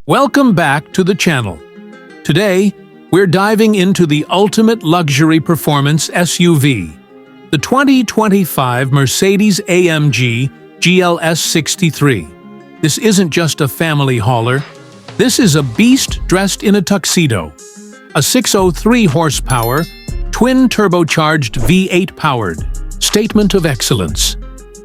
Welcome back to the channel. Today, we're diving into the ultimate luxury performance SUV, the 2025 Mercedes-AMG GLS63. This isn't just a family hauler. This is a beast dressed in a tuxedo. A 603 horsepower, twin-turbocharged V8 powered statement of excellence.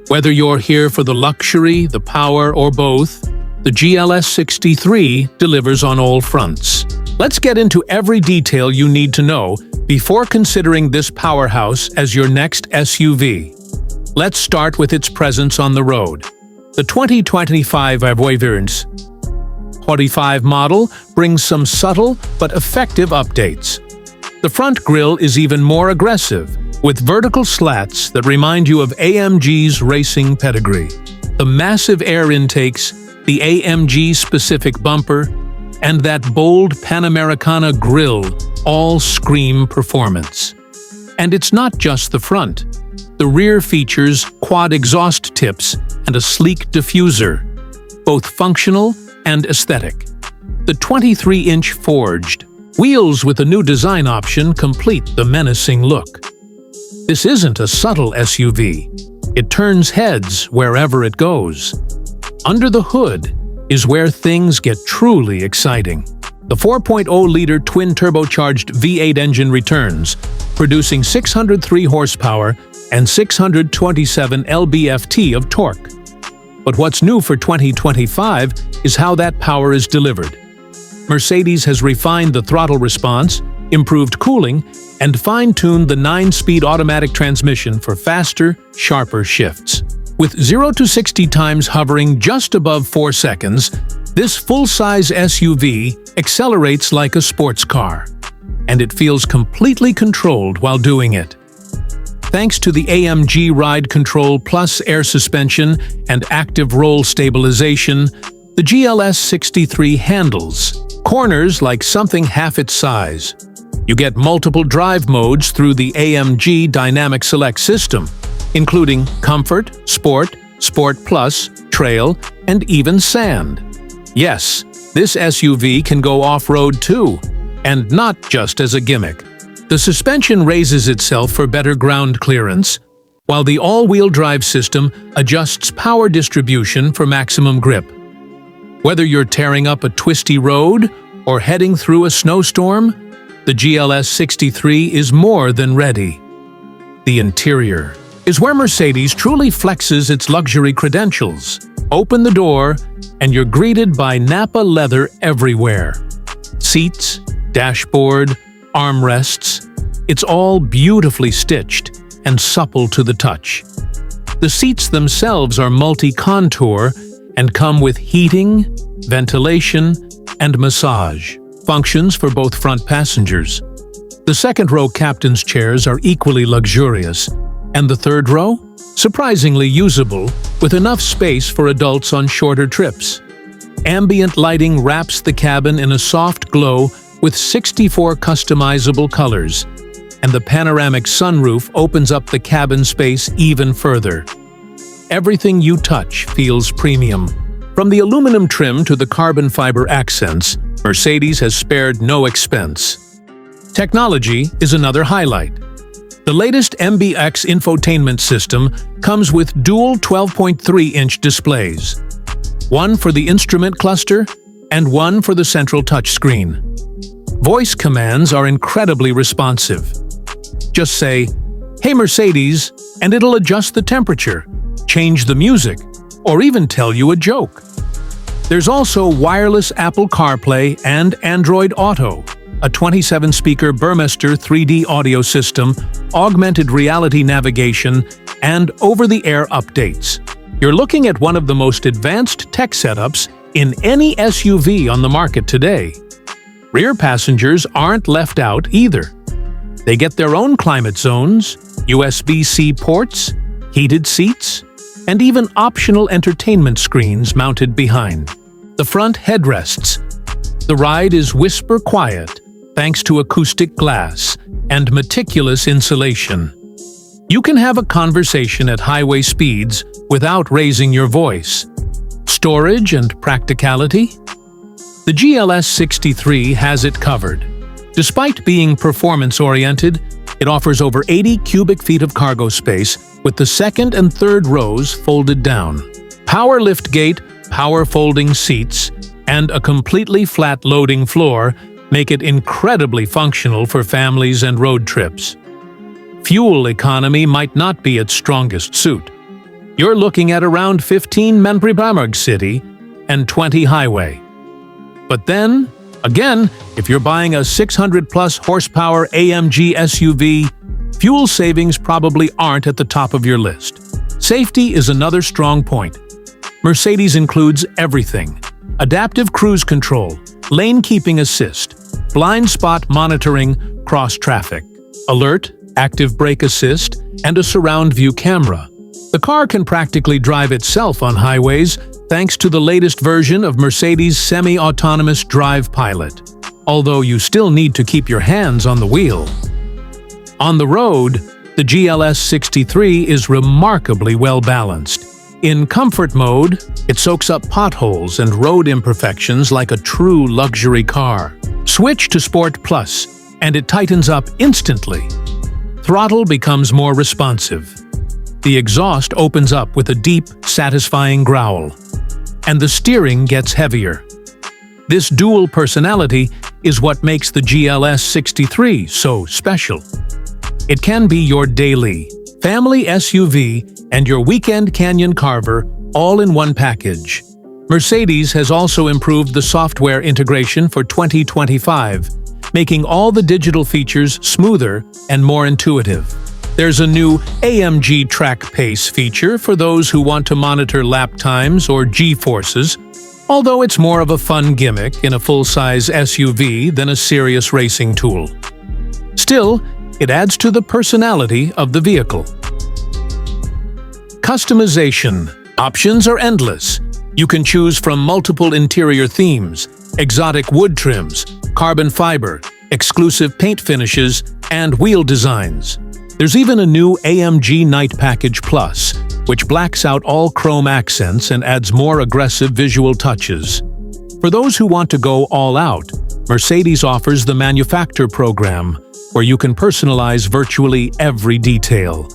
Whether you're here for the luxury, the power, or both, the GLS63 delivers on all fronts. Let's get into every detail you need to know before considering this powerhouse as your next SUV. Let's start with its presence on the road. The 2025 V8 Biturbo model brings some subtle but effective updates. The front grille is even more aggressive, with vertical slats that remind you of AMG's racing pedigree. The massive air intakes, the AMG-specific bumper, and that bold Panamericana grille all scream performance. And it's not just the front. The rear features quad exhaust tips and a sleek diffuser, both functional and aesthetic. The 23-inch forged wheels with a new design option complete the menacing look. This isn't a subtle SUV. It turns heads wherever it goes. Under the hood is where things get truly exciting. The 4.0-liter twin-turbocharged V8 engine returns, producing 603 horsepower and 627 lb-ft of torque. But what's new for 2025 is how that power is delivered. Mercedes has refined the throttle response, improved cooling, and fine-tuned the 9-speed automatic transmission for faster, sharper shifts. With 0 to 60 times hovering just above 4 seconds, this full-size SUV accelerates like a sports car, and it feels completely controlled while doing it. Thanks to the AMG Ride Control Plus air suspension and active roll stabilization, the GLS63 handles corners like something half its size. You get multiple drive modes through the AMG Dynamic Select system, including Comfort, Sport, Sport Plus, Trail, and even Sand. Yes, this SUV can go off-road too, and not just as a gimmick. The suspension raises itself for better ground clearance, while the all-wheel drive system adjusts power distribution for maximum grip. Whether you're tearing up a twisty road or heading through a snowstorm, the GLS63 is more than ready. The interior is where Mercedes truly flexes its luxury credentials. Open the door, and you're greeted by Nappa leather everywhere. Seats, dashboard, armrests, it's all beautifully stitched and supple to the touch. The seats themselves are multi-contour and come with heating, ventilation, and massage functions for both front passengers. The second-row captain's chairs are equally luxurious, and the third row? Surprisingly usable, with enough space for adults on shorter trips. Ambient lighting wraps the cabin in a soft glow with 64 customizable colors, and the panoramic sunroof opens up the cabin space even further. Everything you touch feels premium. From the aluminum trim to the carbon fiber accents, Mercedes has spared no expense. Technology is another highlight. The latest MBX infotainment system comes with dual 12.3-inch displays, one for the instrument cluster and one for the central touchscreen. Voice commands are incredibly responsive. Just say, "Hey Mercedes," and it'll adjust the temperature, change the music, or even tell you a joke. There's also wireless Apple CarPlay and Android Auto, a 27-speaker Burmester 3D audio system, augmented reality navigation, and over-the-air updates. You're looking at one of the most advanced tech setups in any SUV on the market today. Rear passengers aren't left out either. They get their own climate zones, USB-C ports, heated seats, and even optional entertainment screens mounted behind. The front headrests. The ride is whisper quiet thanks to acoustic glass and meticulous insulation. You can have a conversation at highway speeds without raising your voice. Storage and practicality? The GLS63 has it covered. Despite being performance-oriented, it offers over 80 cubic feet of cargo space with the second and third rows folded down. Power liftgate, power folding seats, and a completely flat loading floor make it incredibly functional for families and road trips. Fuel economy might not be its strongest suit. You're looking at around 15 Menpribamag city and 20 highway. But then, again, if you're buying a 600-plus horsepower AMG SUV, fuel savings probably aren't at the top of your list. Safety is another strong point. Mercedes includes everything: adaptive cruise control, lane keeping assist, blind spot monitoring, cross traffic, alert, active brake assist, and a surround view camera. The car can practically drive itself on highways thanks to the latest version of Mercedes' semi-autonomous Drive Pilot, although you still need to keep your hands on the wheel. On the road, the GLS63 is remarkably well-balanced. In comfort mode, it soaks up potholes and road imperfections like a true luxury car. Switch to Sport Plus, and it tightens up instantly. Throttle becomes more responsive. The exhaust opens up with a deep, satisfying growl, and the steering gets heavier. This dual personality is what makes the GLS63 so special. It can be your daily, family SUV and your weekend canyon carver all in one package. Mercedes has also improved the software integration for 2025, making all the digital features smoother and more intuitive. There's a new AMG Track Pace feature for those who want to monitor lap times or G-forces, although it's more of a fun gimmick in a full-size SUV than a serious racing tool. Still, it adds to the personality of the vehicle. Customization. Options are endless. You can choose from multiple interior themes, exotic wood trims, carbon fiber, exclusive paint finishes, and wheel designs. There's even a new AMG Night Package Plus, which blacks out all chrome accents and adds more aggressive visual touches. For those who want to go all out, Mercedes offers the Manufacture Program, where you can personalize virtually every detail.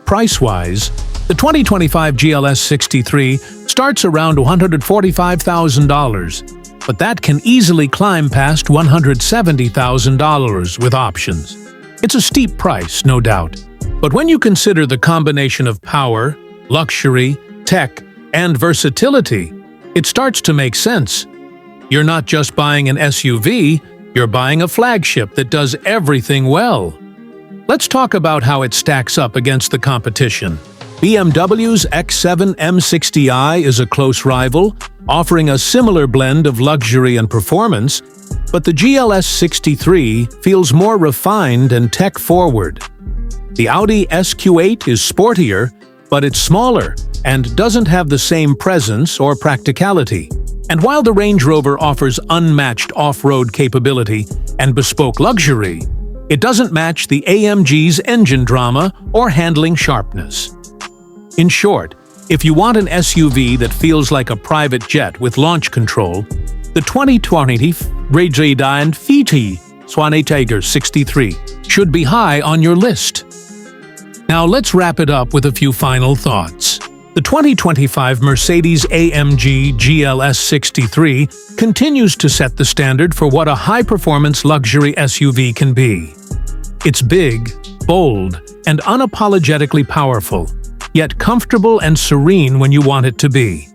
Price-wise, the 2025 GLS63 starts around $145,000, but that can easily climb past $170,000 with options. It's a steep price, no doubt. But when you consider the combination of power, luxury, tech, and versatility, it starts to make sense. You're not just buying an SUV, you're buying a flagship that does everything well. Let's talk about how it stacks up against the competition. BMW's X7 M60i is a close rival, offering a similar blend of luxury and performance, but the GLS63 feels more refined and tech-forward. The Audi SQ8 is sportier, but it's smaller and doesn't have the same presence or practicality. And while the Range Rover offers unmatched off-road capability and bespoke luxury, it doesn't match the AMG's engine drama or handling sharpness. In short, if you want an SUV that feels like a private jet with launch control, the 2020 Mercedes-AMG GLS63 should be high on your list. Now let's wrap it up with a few final thoughts. The 2025 Mercedes-AMG GLS63 continues to set the standard for what a high-performance luxury SUV can be. It's big, bold, and unapologetically powerful, yet comfortable and serene when you want it to be.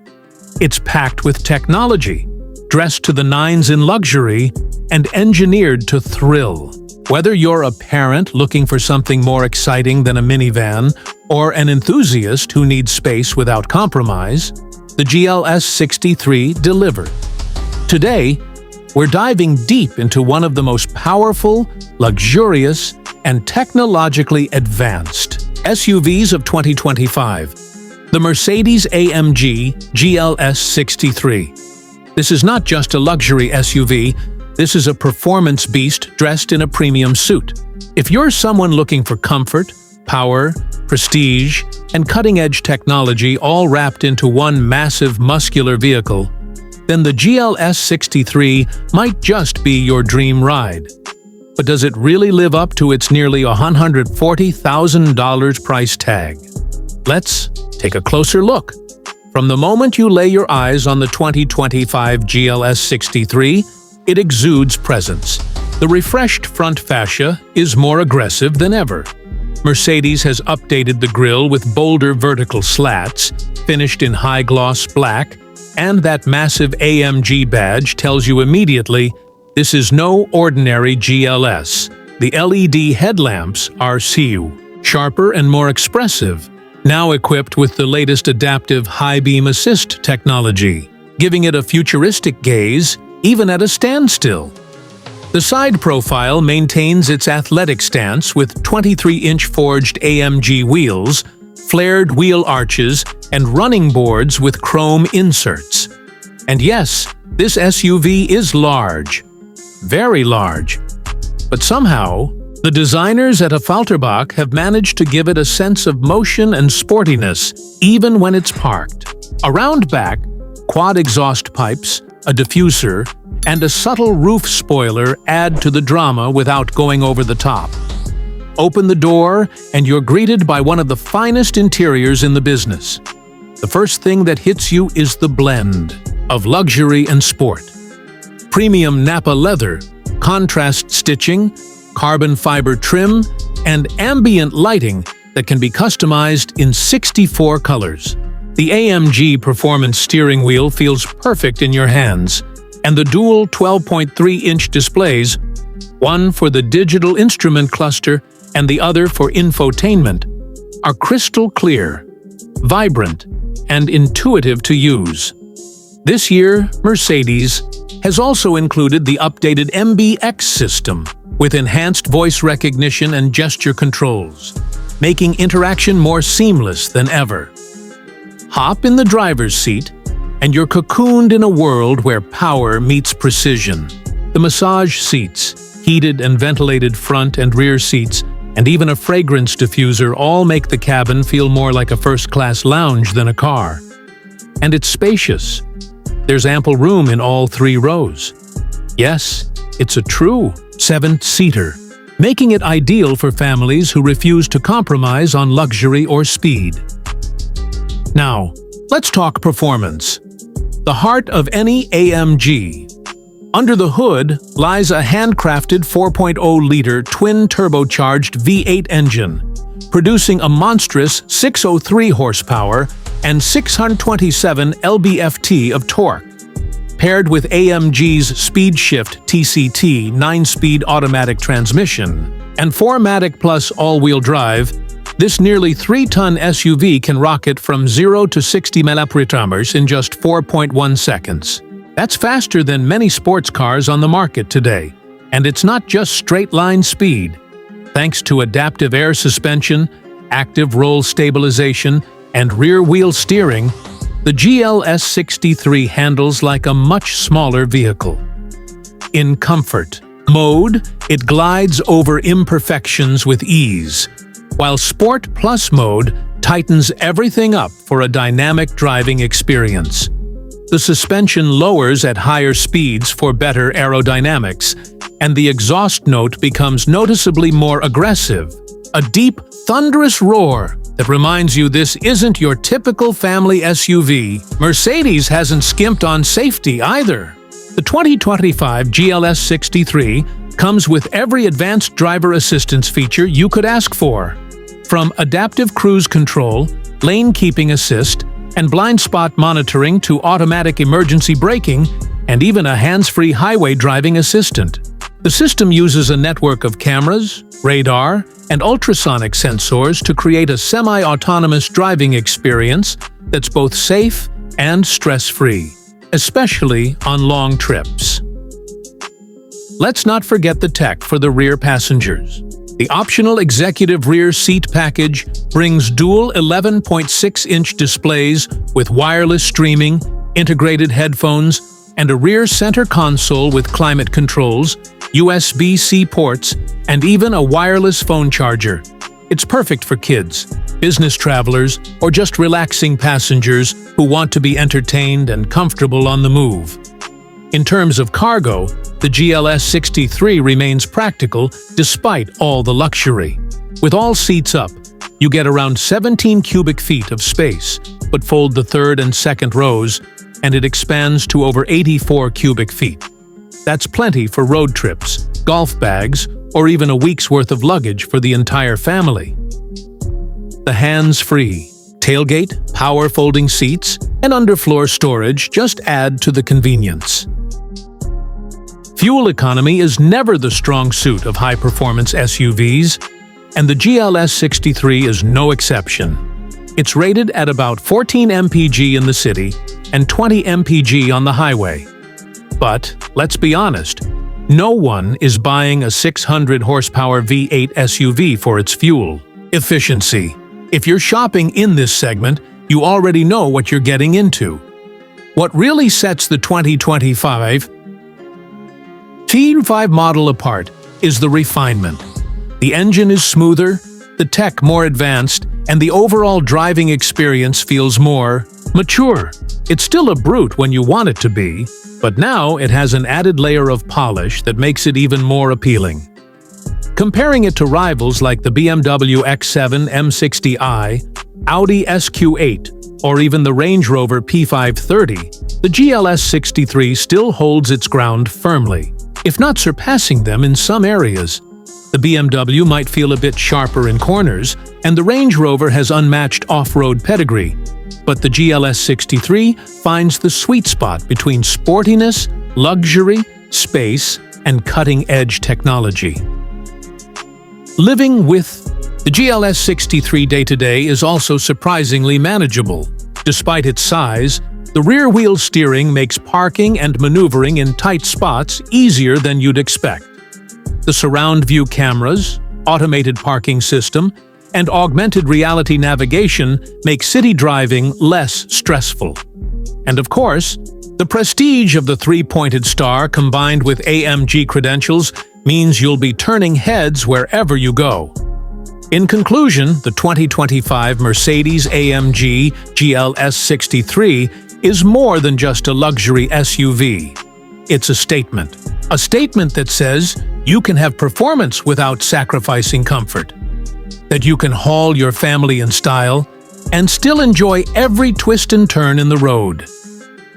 It's packed with technology, dressed to the nines in luxury, and engineered to thrill. Whether you're a parent looking for something more exciting than a minivan, or an enthusiast who needs space without compromise, the GLS63 delivered. Today, we're diving deep into one of the most powerful, luxurious, and technologically advanced SUVs of 2025, the Mercedes-AMG GLS63. This is not just a luxury SUV, this is a performance beast dressed in a premium suit. If you're someone looking for comfort, power, prestige, and cutting-edge technology all wrapped into one massive muscular vehicle, then the GLS63 might just be your dream ride. But does it really live up to its nearly $140,000 price tag? Let's take a closer look. From the moment you lay your eyes on the 2025 GLS63, it exudes presence. The refreshed front fascia is more aggressive than ever. Mercedes has updated the grille with bolder vertical slats, finished in high-gloss black, and that massive AMG badge tells you immediately this is no ordinary GLS. The LED headlamps are sharper and more expressive, now equipped with the latest adaptive high-beam assist technology, giving it a futuristic gaze even at a standstill. The side profile maintains its athletic stance with 23-inch forged AMG wheels, flared wheel arches, and running boards with chrome inserts. And yes, this SUV is large. Very large. But somehow, the designers at Affalterbach have managed to give it a sense of motion and sportiness, even when it's parked. Around back, quad exhaust pipes, a diffuser, and a subtle roof spoiler add to the drama without going over the top. Open the door, and you're greeted by one of the finest interiors in the business. The first thing that hits you is the blend of luxury and sport. Premium Napa leather, contrast stitching, carbon fiber trim, and ambient lighting that can be customized in 64 colors. The AMG Performance steering wheel feels perfect in your hands, and the dual 12.3-inch displays, one for the digital instrument cluster and the other for infotainment, are crystal clear, vibrant, and intuitive to use. This year, Mercedes has also included the updated MBX system with enhanced voice recognition and gesture controls, making interaction more seamless than ever. Hop in the driver's seat, and you're cocooned in a world where power meets precision. The massage seats, heated and ventilated front and rear seats, and even a fragrance diffuser all make the cabin feel more like a first-class lounge than a car. And it's spacious. There's ample room in all 3 rows. Yes, it's a true 7-seater, making it ideal for families who refuse to compromise on luxury or speed. Now, let's talk performance. The heart of any AMG. Under the hood lies a handcrafted 4.0-liter twin-turbocharged V8 engine, producing a monstrous 603 horsepower and 627 lb-ft of torque. Paired with AMG's SpeedShift TCT 9-speed automatic transmission and 4MATIC Plus all-wheel drive, this nearly 3-ton SUV can rocket from 0 to 60 mph in just 4.1 seconds. That's faster than many sports cars on the market today. And it's not just straight-line speed. Thanks to adaptive air suspension, active roll stabilization, and rear-wheel steering, the GLS63 handles like a much smaller vehicle. In comfort mode, it glides over imperfections with ease, while Sport Plus mode tightens everything up for a dynamic driving experience. The suspension lowers at higher speeds for better aerodynamics, and the exhaust note becomes noticeably more aggressive, a deep, thunderous roar that reminds you this isn't your typical family SUV. Mercedes hasn't skimped on safety either. The 2025 GLS63 comes with every advanced driver assistance feature you could ask for. From adaptive cruise control, lane keeping assist, and blind spot monitoring to automatic emergency braking, and even a hands-free highway driving assistant. The system uses a network of cameras, radar, and ultrasonic sensors to create a semi-autonomous driving experience that's both safe and stress-free, especially on long trips. Let's not forget the tech for the rear passengers. The optional executive rear seat package brings dual 11.6-inch displays with wireless streaming, integrated headphones, and a rear center console with climate controls, USB-C ports, and even a wireless phone charger. It's perfect for kids, business travelers, or just relaxing passengers who want to be entertained and comfortable on the move. In terms of cargo, the GLS63 remains practical despite all the luxury. With all seats up, you get around 17 cubic feet of space, but fold the third and second rows, and it expands to over 84 cubic feet. That's plenty for road trips, golf bags, or even a week's worth of luggage for the entire family. The hands-free tailgate, power folding seats, and underfloor storage just add to the convenience. Fuel economy is never the strong suit of high-performance SUVs, and the GLS63 is no exception. It's rated at about 14 mpg in the city and 20 mpg on the highway. But, let's be honest, no one is buying a 600-horsepower V8 SUV for its fuel efficiency. If you're shopping in this segment, you already know what you're getting into. What really sets the 2025 T5 model apart is the refinement. The engine is smoother, the tech more advanced, and the overall driving experience feels more mature. It's still a brute when you want it to be, but now it has an added layer of polish that makes it even more appealing. Comparing it to rivals like the BMW X7 M60i, Audi SQ8, or even the Range Rover P530, the GLS63 still holds its ground firmly, if not surpassing them in some areas. The BMW might feel a bit sharper in corners, and the Range Rover has unmatched off-road pedigree, but the GLS63 finds the sweet spot between sportiness, luxury, space, and cutting-edge technology. Living with the GLS63 day-to-day is also surprisingly manageable. Despite its size, the rear-wheel steering makes parking and maneuvering in tight spots easier than you'd expect. The surround view cameras, automated parking system, and augmented reality navigation make city driving less stressful. And of course, the prestige of the three-pointed star combined with AMG credentials means you'll be turning heads wherever you go. In conclusion, the 2025 Mercedes-AMG GLS63 is more than just a luxury SUV. It's a statement that says you can have performance without sacrificing comfort, that you can haul your family in style and still enjoy every twist and turn in the road.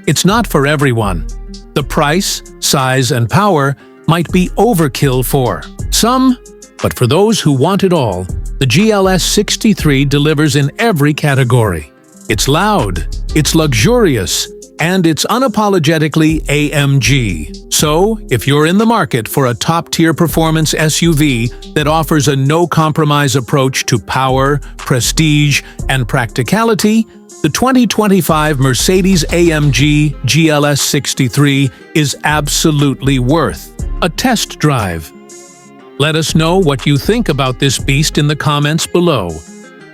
It's not for everyone. The price, size, and power might be overkill for some, but for those who want it all, the GLS63 delivers in every category. It's loud, it's luxurious, and it's unapologetically AMG. So, if you're in the market for a top-tier performance SUV that offers a no-compromise approach to power, prestige, and practicality, the 2025 Mercedes-AMG GLS63 is absolutely worth a test drive. Let us know what you think about this beast in the comments below.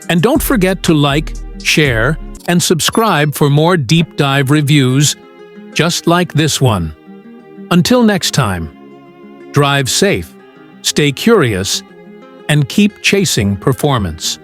And don't forget to like, share, and subscribe for more deep dive reviews just like this one. Until next time, drive safe, stay curious, and keep chasing performance.